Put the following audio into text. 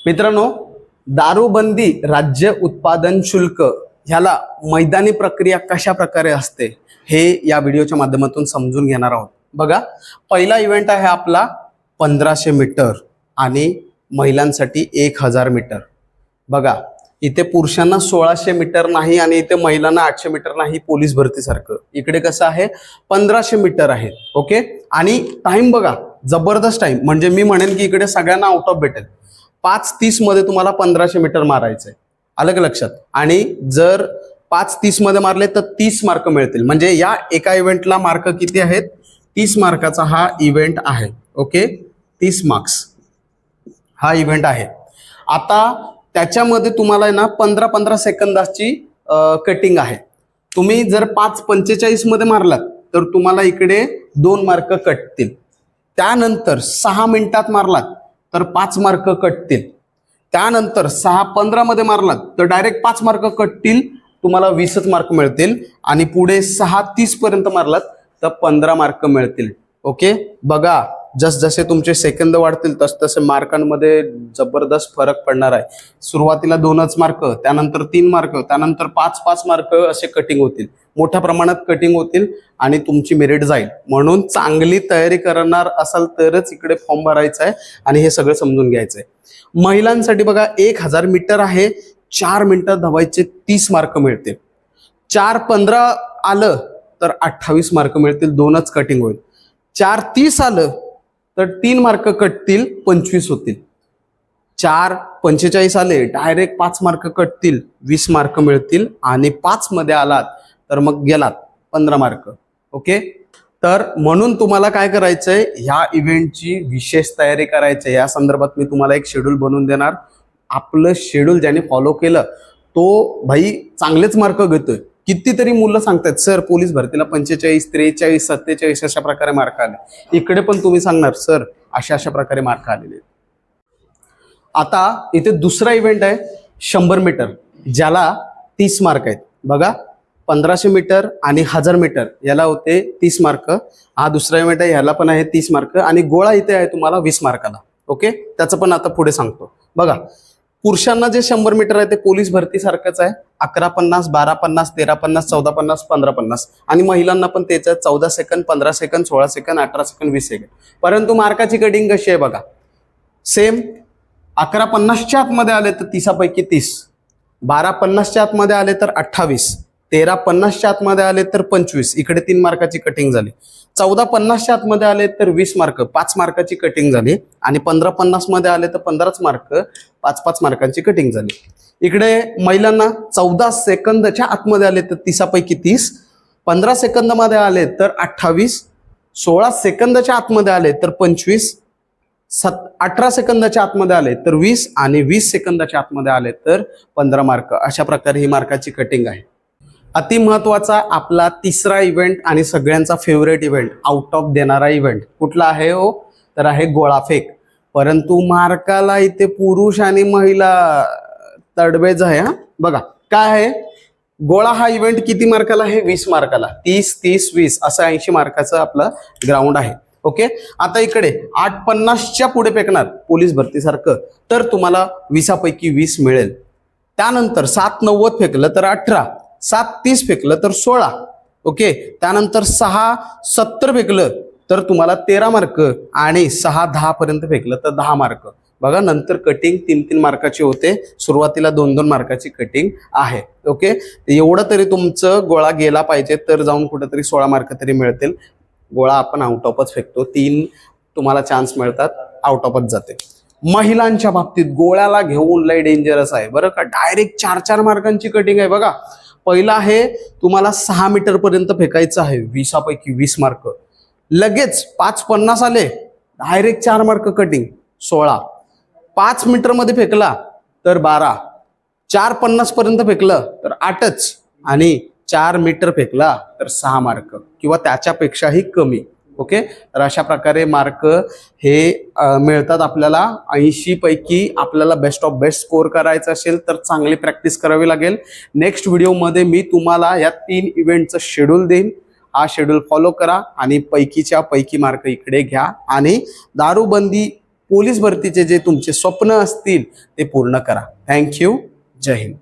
मित्रांनो, दारूबंदी राज्य उत्पादन शुल्क ह्याला मैदानी प्रक्रिया कशा प्रकारे असते हे या व्हिडिओच्या माध्यमातून समजून घेणार आहोत। बघा, पहिला इव्हेंट आहे आपला 1500 मीटर आणि महिलांसाठी 1000 मीटर। बघा, इथे पुरुषांना 1600 मीटर नाही आणि इथे महिलांना 800 मीटर नाही, पोलीस भरती सारखं। इकडे कसं आहे, 1500 मीटर आहे। ओके, आणि टाइम बघा, जबरदस्त टाइम, म्हणजे मी म्हणेन की इकडे सगळ्यांना आउट ऑफ भेटेल। 5:30 मध्ये तुम्हाला 1500 मीटर मारायचंय, अलग लक्षात। आणि जर 5:30 मध्ये मारले तर 30 मार्क मिळतील। म्हणजे या एका इव्हेंटला मार्क किती आहेत? 30 मार्काचा हा इव्हेंट आहे। ओके, 30 मार्क्स हा इव्हेंट आहे। आता त्याच्यामध्ये तुम्हाला ना 15-15 सेकंदाची कटिंग आहे। तुम्ही जर 5:45 मध्ये मारलात तर तुम्हाला इकडे 2 मार्क कटतील। त्यानंतर 6 मिनिटात मारलात तर 5 मार्क कटतील। त्यानंतर 6:15 मध्ये मारलात तर डायरेक्ट 5 मार्क कटतील, तुम्हाला 20च मार्क मिळतील। आणि पुढे 6:30 पर्यंत मारलात तर 15 मार्क मिळतील। ओके, बघा, जसजसे तुमचे सेकंद वाढतील तसतसे मार्कांमध्ये जबरदस्त फरक पडणार आहे। सुरुवातीला 2च मार्क, त्यानंतर 3 मार्क, त्यानंतर 5-5 मार्क असे कटिंग होतील, मोठ्या प्रमाणात कटिंग होतील आणि तुमची मेरिट जाईल। म्हणून चांगली तयारी करणार असाल तरच इकडे फॉर्म भरायचा आहे आणि हे सगळं समजून घ्यायचंय। महिलांसाठी बघा, 1000 मीटर आहे, 4 मिनिटात धावायचे, 30 मार्क मिळतील। 4:15 आलं तर 28 मार्क मिळतील, 2च कटिंग होईल। 4:30 आलं तर 3 मार्क कटतील, 25 होतील। 4:45 आले डायरेक्ट 5 मार्क कटतील, 20 मार्क मिळतील। आणि 5 मध्ये आलात तर मग गेलात, 15 मार्क। ओके, तर म्हणून तुम्हाला काय करायचंय, ह्या इव्हेंटची विशेष तयारी करायची। या संदर्भात मी तुम्हाला एक शेड्यूल बनवून देणार। आपलं शेड्यूल ज्याने फॉलो केलं तो भाई चांगलेच मार्क घेतोय। कितीतरी मुलं सांगतात, सर पोलीस भरतीला 45, 43, 47 अशा प्रकारे मार्क आले। इकडे पण तुम्ही सांगणार, सर अशा प्रकारे मार्क आलेले। आता इथे दुसरा इव्हेंट आहे 100 मीटर, ज्याला 30 मार्क आहेत। बघा, 1500 मीटर आणि 1000 मीटर याला होते 30 मार्क। हा दुसरा इव्हेंट आहे, ह्याला पण आहे 30 मार्क। आणि गोळा इथे आहे तुम्हाला 20 मार्काला। ओके, त्याचं पण आता पुढे सांगतो। बघा, पुरुषांना जे 100 मीटर आहे ते पोलीस भरती सारखंच आहे, 11:50, 12:50, 13:50, 14:50, 15:50। आणि महिलांना पण तेच आहे, 14 second, 15 second, 16 second, 18 second, 20 second. परंतु मार्काची कटिंग कशी आहे बघा, सेम। 11:50च्या आतमध्ये आले तर 30पैकी 30, 12:50च्या आतमध्ये आले तर 28, 13:50च्या आतमध्ये आले तर 25, इकडे 3 मार्काची कटिंग झाली। 14:50च्या आतमध्ये आले तर 20 मार्क, 5 मार्काची कटिंग झाली। आणि 15:50 मध्ये आले तर 15च मार्क, 5-5 मार्कांची कटिंग झाली। इकडे महिलांना 14 सेकंदच्या आतमध्ये आले तर 30पैकी 30, 15 सेकंद मध्ये आले तर 28, 16 सेकंदाच्या आतमध्ये आले तर 25, 18 सेकंदाच्या आतमध्ये आले तर 20 आणि 20 सेकंदाच्या आतमध्ये आले तर 15 मार्क। अशा प्रकारे ही मार्काची कटिंग आहे। अति महत्वाचा आपला तिसरा इव्हेंट आणि सगळ्यांचा फेवरेट इव्हेंट, आउट ऑफ देणारा इव्हेंट कुठला आहे हो, तर आहे गोळाफेक। परंतु मार्काला इथे पुरुष आणि महिला तडबेज आहे। हा बघा, काय आहे, गोळा हा इव्हेंट किती मार्काला आहे? 20 मार्काला। 30-30, 20 असं 80 मार्काचं आपलं ग्राउंड आहे। ओके, आता इकडे 8:50च्या पुढे फेकणार पोलीस भरती सारखं तर तुम्हाला 20पैकी 20 मिळेल। त्यानंतर 7:90 फेकलं तर 18, 7:30 फेकलं तर 16। ओके, त्यानंतर 6:70 फेकलं तर तुम्हाला 13 मार्क आणि 6:10 पर्यंत फेकलं तर 10 मार्क। बघा, नंतर कटिंग 3-3 मार्काची होते, सुरुवातीला 2-2 मार्काची कटिंग आहे। ओके, एवढं तरी तुमचं गोळा गेला पाहिजे तर जाऊन कुठेतरी 16 मार्क तरी मिळतील। गोळा आपण आउट ऑफच फेकतो, 3 तुम्हाला चान्स मिळतात, आउट ऑफच जाते। महिलांच्या बाबतीत गोळ्याला घेऊन लय डेंजरस आहे बरं का, डायरेक्ट 4-4 मार्कांची कटिंग आहे। बघा, पहिला आहे तुम्हाला 6 मीटर पर्यंत फेकायचं आहे, 20पैकी 20 मार्क। लगेच 5:50 आले डायरेक्ट 4 मार्क कटिंग, 16। 5 मीटर मध्ये फेकला तर 12, 4:50 पर्यंत फेकलं तर 8च आणि 4 मीटर फेकला तर 6 मार्क किंवा त्याच्यापेक्षाही कमी। ओके, तर अशा प्रकारे मार्क हे मिळतात आपल्याला। 80 पैकी आपल्याला बेस्ट ऑफ बेस्ट स्कोर करायचा असेल तर चांगली प्रॅक्टिस करावी लागेल। नेक्स्ट व्हिडिओमध्ये मी तुम्हाला या 3 इव्हेंटचं शेड्यूल देईन, हा शेड्यूल फॉलो करा आणि पैकीच्या पैकी मार्क इकडे घ्या। आणि दारूबंदी पोलीस भरतीचे जे तुमचे स्वप्न असतील ते पूर्ण करा. थँक्यू. जय हिंद.